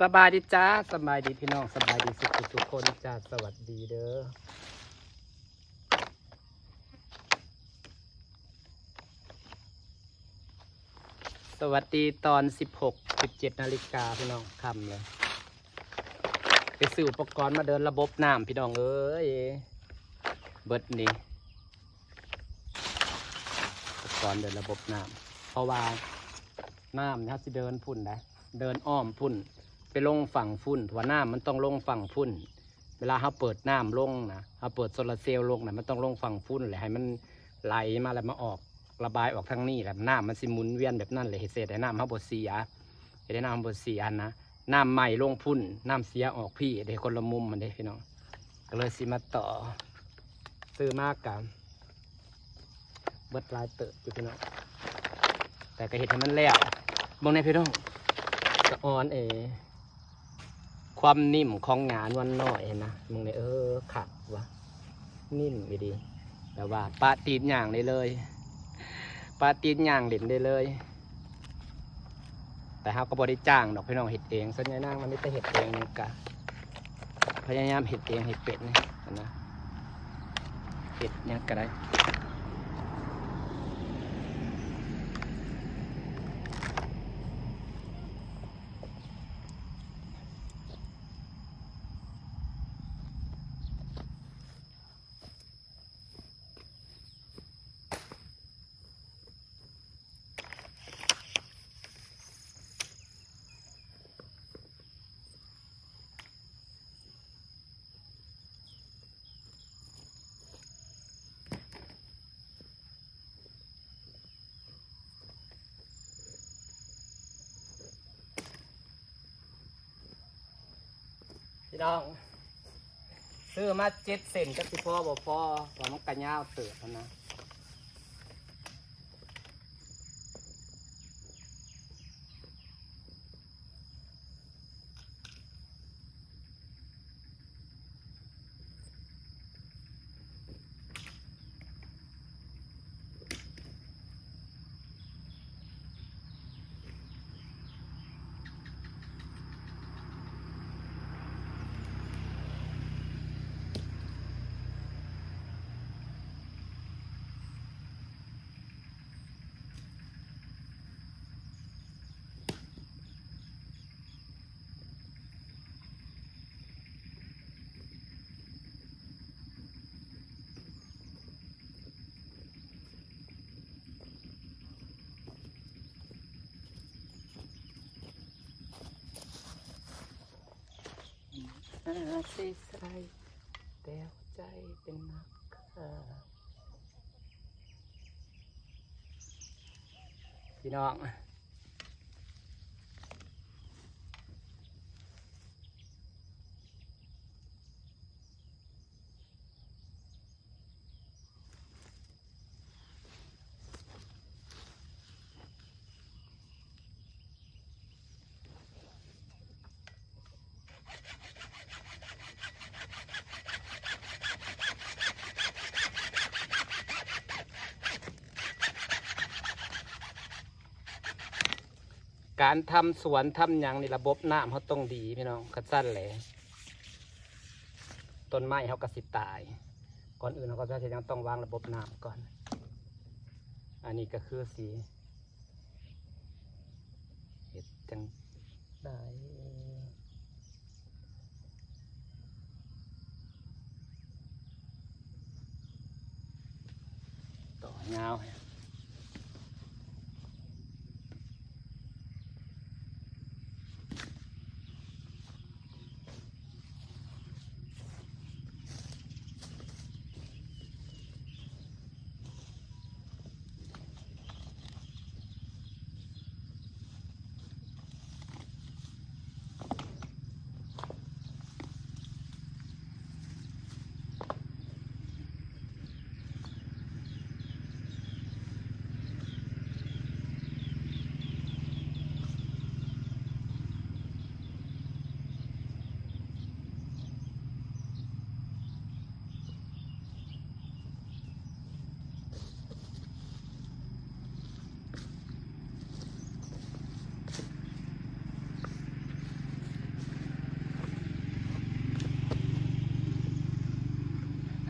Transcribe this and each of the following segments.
สบายดีจ้าสบายดีพี่น้องสบายดีทุกคนจ้าสวัสดีเด้อสวัสดีตอน17 นาฬิกาพี่น้องค่ำเลยไปซื้ออุปกรณ์มาเดินระบบน้ำพี่น้องเอ้ยเบิดนี่อุปกรณ์เดินระบบน้ำเพราะว่าน้ำนะครับสิเดินพุ่นได้เดินอ้อมพุ่นไปลงฝั่งฝุ่นหัวน้ำมันต้องลงฝั่งฝุ่นเวลาเขาเปิดน้ำลงนะเขาเปิดโซลาร์เซลล์ลงนะมันต้องลงฝั่งฝุ่นเลยให้มันไหลมาแล้วมาออกระบายออกทางนี้แหละน้ำมันสิหมุนเวียนแบบนั้นเลยเศษให้น้ำเขาบดเสียให้น้ำบดเสียนะน้ำใหม่ลงพุ่นน้ำเสียออกพี่เดี๋ยวคนละมุมมันเด้พี่น้องก็เลยสิมาต่อซื้อมากกันเบิดลายเติบอยู่พี่น้องแต่ก็เห็นให้มันแล้วบางในพี่น้องสะออนความนิ่มของงานวันน้อยนะมึงเนี่ยขัดวะนิ่มไปดีแต่ว่าปลาตีนย่างได้เลยปลาตีนย่างเด่นได้เลยแต่เขาก็บริจ้างดอกพี่น้องเห็ดเองส่วนใหญ่นั่งมันไม่ได้เห็ดเองนี่กะพยายามเห็ดเองเห็ดเป็ดนี่นะเห็ดยังก็ได้พี่น้องซื้อมา7 เซนก็สิพอบ่พอว่ามันกระยาวเติบนะสิใส่แต่ใจเป็นนักพี่น้องการทำสวนทำอย่างในระบบน้ำเขาต้องดีพี่น้องกระสั้นเลยต้นไม้เขากระสิตายก่อนอื่นเขาก็จะยังต้องวางระบบน้ำก่อนอันนี้ก็คือสีเห็ดจังได้ต่อยาว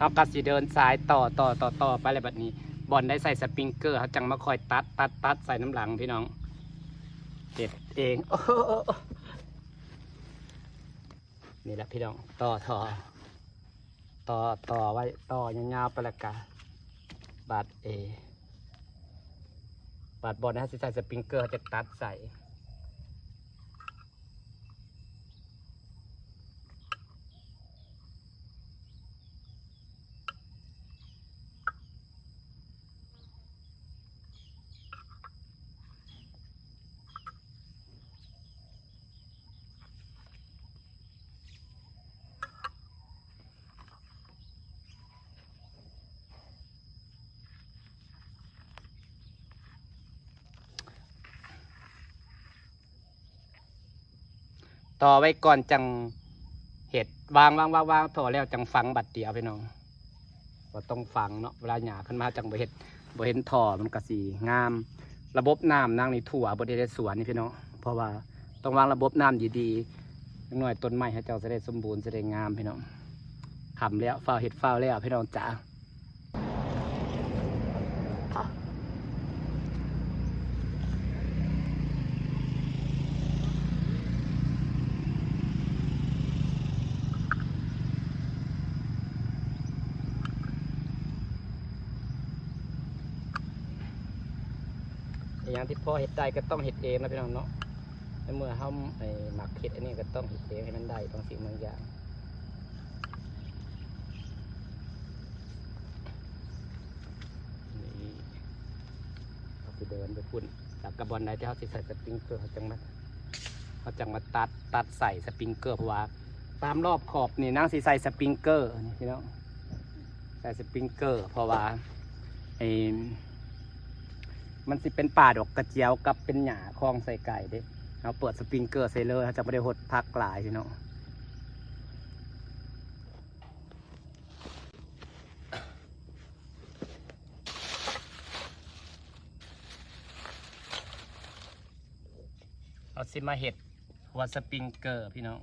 เขาก็สิเดินสายต่อไปอะไรแบบนี้บอลได้ใส่สปริงเกอร์เขาจังมาคอยตัดใส่น้ำหลังพี่น้องเก็บเองโอ้โหนี่แหละพี่น้องต่อไว้ต่อยาวๆไปละกะบาดบอลนะสิใส่สปริงเกอร์จะตัดใส่ต่อไว้ก่อนจังเห็ดวางพอแล้วจังฝังบัดเดียวพี่น้องก็ต้องฝังเนาะเวลาหยาขึ้นมาจังบ่เห็นท่อมันก็สีงามระบบน้ำนั่งในถั่วบริเวณสวนนี่พี่น้องเพราะว่าต้องวางระบบน้ำดีๆหน่อยต้นไม้ให้เจ้าจะได้สมบูรณ์จะได้งามพี่น้องขำแล้วฝ้าเห็ดฝ้าแล้วพี่น้องจ๋าอย่างที่พ่อเห็ดได้ก็ต้องเห็ดเองนะพี่น้องเนาะในเมื่อเขาหมักเห็ดอันนี้ก็ต้องเห็ดเองให้มันได้บางสิ่งบางอย่างนี่เขาไปเดินไปพุ่นจากกระบอนไหนที่เขาใส่สปริงเกอร์เขาจังมาตัดใส่สปริงเกอร์เพราะว่าตามรอบขอบนี่นั่งสีใส่สปริงเกอร์นี่พี่น้องใส่สปริงเกอร์เพราะว่ามันสิเป็นป่าดอกกระเจียวกับเป็นหญ้าคลองใส่ไก่เด้เราเปิดสปริงเกอร์ใส่เลยเขาจะไม่ได้หดพักหลายพี่น้องเอาสิมาเห็ดหัวสปริงเกอร์พี่น้อง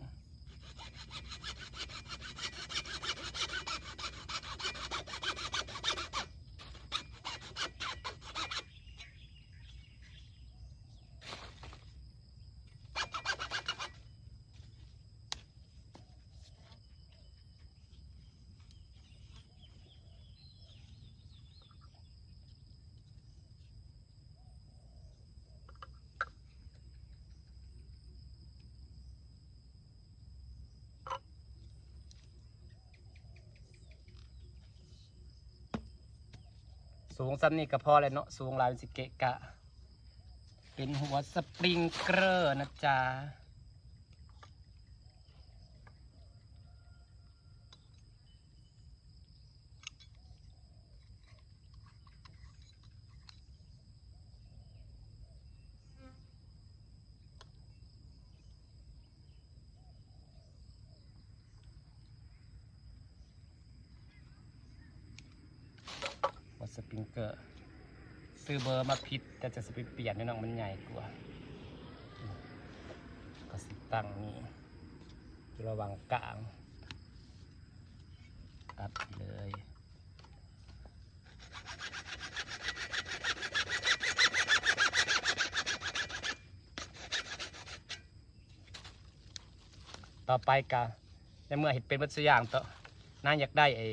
สูงซ้ำนี่ก็พอเลยเนาะสูงลายสิเกะกะเป็นหัวสปริงเกอร์นะจ๊ะสปริงเกอร์ซื้อเบอร์มาผิดแต่จะไปเปลี่ยนให้น้องมันใหญ่กว่าก็สิตั้งนี่ระหว่างกลางตัดเลยต่อไปกะในเมื่อเห็ดเป็นวัตถุอย่างต่อน่าอยากได้ไอ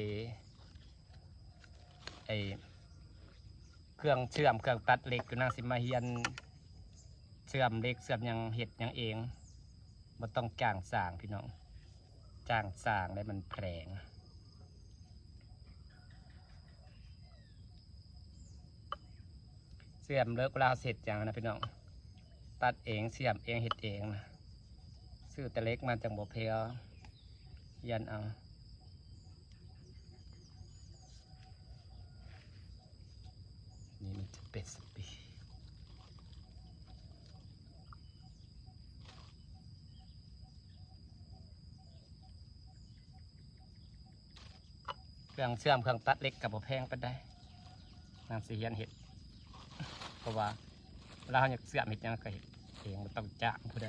เครื่องเชื่อมเครื่องตัดเหล็กก็น่าสิมาเฮียนเชื่อมเหล็กเชื่อมยังเห็ดยังเองมันต้องจ้างสร้างพี่น้องจ้างสร้างได้มันแพงเชื่อมเลิกเวลาเสร็จอย่างนะพี่น้องตัดเองเชื่อมเองเห็ดเองนะซื้อแต่เล็กมาจากบ่เพลยันเอานี่มันจะเป็นสปีเครื่องเชื่อมเครื่องตัดเล็กกับบ่แพงไปได้นางสีเฮียนเห็ดเพราะว่าเวลาเราอยากเชื่อมเห็ดยังก็เห็ดเองมันต้องจ้างผู้ใด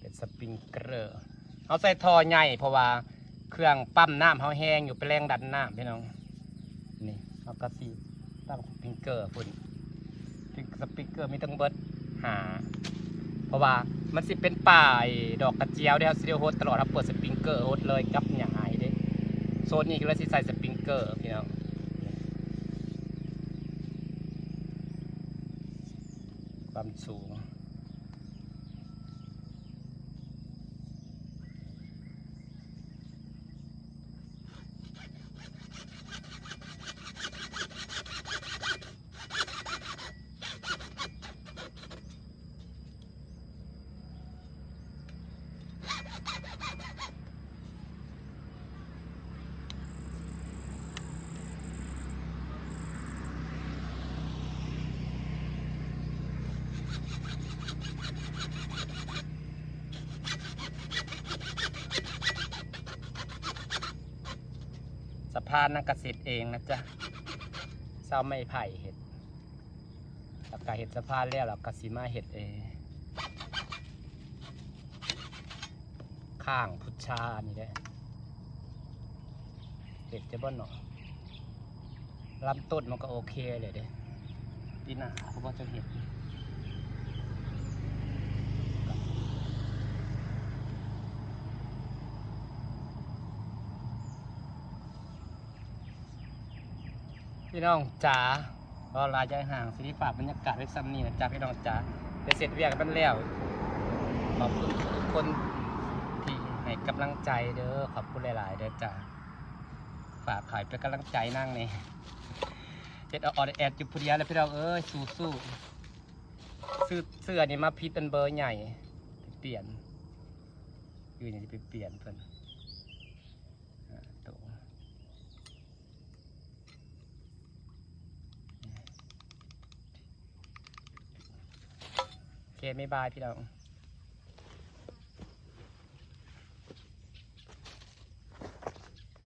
เป็น สปริงเกอร์เอาใส่ท่อใหญ่เพราะว่าเครื่องปั๊มน้ำเขาแห้งอยู่เป็นแรงดันน้ำพี่น้องนี่เอากระสีตั้งสปริงเกอร์พุ่นสปริงเกอร์มีตั้งเบิดหาเพราะว่ามันสิเป็นป่ายดอกกระเจียวเดี๋ยวซีเรียลโฮสตลอดครับเปิดสปริงเกอร์โฮสเลยกับอย่างไรเด้โซนนี้ก็เลยสิใส่สปริงเกอร์พี่น้องความสูงสะพานนักเกษตรเองนะจ๊ะเศร้าไม่ไผ่เห็ดแล้วก็เห็ดสะพานแล้วเราก็สีมาเห็ดเองข้างพุชชานี่ได้เห็ดจะบ้านหนอลำต้นมันก็โอเคเลยเด้ปีหน้าเขาบอกจะเห็ดพี่น้องจ๋าก็ลาใจห่างสิริฝากบรรยากาศไว้ซ้ำนี่นะจ๊ะพี่น้องจ๋าได้เสร็จเวียกกันแล้วขอบคุณทุกคนที่ให้กำลังใจเด้อขอบคุณหลายๆเด้อจ้าฝากขายเป็นกำลังใจนั่งนี่เจ็ดออดแอดจุดพุทธิยาแล้วพี่น้องเอ้ยสู้เสื้อนี่มาพิษเป็นเบอร์ใหญ่เปลี่ยนอยู่นี่จะไปเปลี่ยนเพิ่นโอเคไม่บายพี่น้อง